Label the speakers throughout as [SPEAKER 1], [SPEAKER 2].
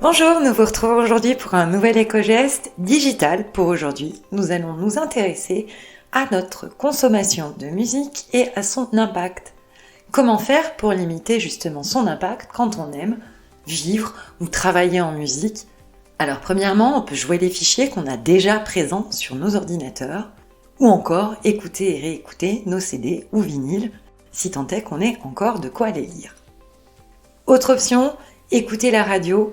[SPEAKER 1] Bonjour, nous vous retrouvons aujourd'hui pour un nouvel éco-geste digital. Pour aujourd'hui, nous allons nous intéresser à notre consommation de musique et à son impact. Comment faire pour limiter justement son impact quand on aime vivre ou travailler en musique? Alors premièrement, on peut jouer les fichiers qu'on a déjà présents sur nos ordinateurs ou encore écouter et réécouter nos CD ou vinyles si tant est qu'on ait encore de quoi les lire. Autre option, écouter la radio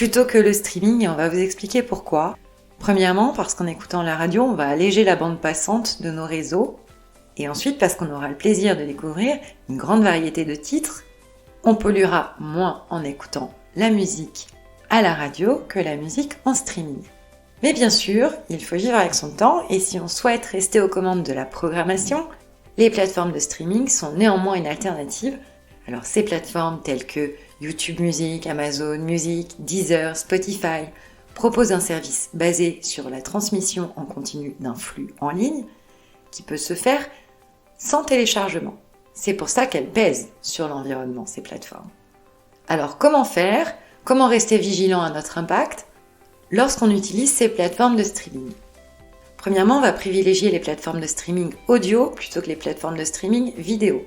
[SPEAKER 1] plutôt que le streaming, et on va vous expliquer pourquoi. Premièrement, parce qu'en écoutant la radio, on va alléger la bande passante de nos réseaux, et ensuite parce qu'on aura le plaisir de découvrir une grande variété de titres. On polluera moins en écoutant la musique à la radio que la musique en streaming. Mais bien sûr, il faut vivre avec son temps, et si on souhaite rester aux commandes de la programmation, les plateformes de streaming sont néanmoins une alternative. Alors ces plateformes telles que YouTube Music, Amazon Music, Deezer, Spotify proposent un service basé sur la transmission en continu d'un flux en ligne qui peut se faire sans téléchargement. C'est pour ça qu'elles pèsent sur l'environnement, ces plateformes. Alors comment faire? Comment rester vigilant à notre impact lorsqu'on utilise ces plateformes de streaming? Premièrement, on va privilégier les plateformes de streaming audio plutôt que les plateformes de streaming vidéo.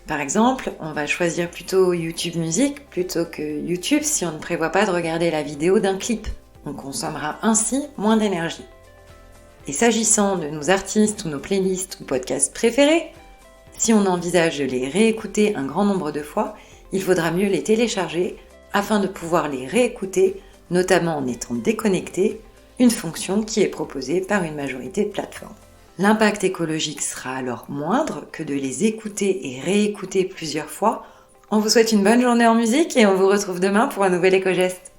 [SPEAKER 1] Par exemple, on va choisir plutôt YouTube Music plutôt que YouTube si on ne prévoit pas de regarder la vidéo d'un clip. On consommera ainsi moins d'énergie. Et s'agissant de nos artistes ou nos playlists ou podcasts préférés, si on envisage de les réécouter un grand nombre de fois, il faudra mieux les télécharger afin de pouvoir les réécouter, notamment en étant déconnecté, une fonction qui est proposée par une majorité de plateformes. L'impact écologique sera alors moindre que de les écouter et réécouter plusieurs fois. On vous souhaite une bonne journée en musique et on vous retrouve demain pour un nouvel éco-geste.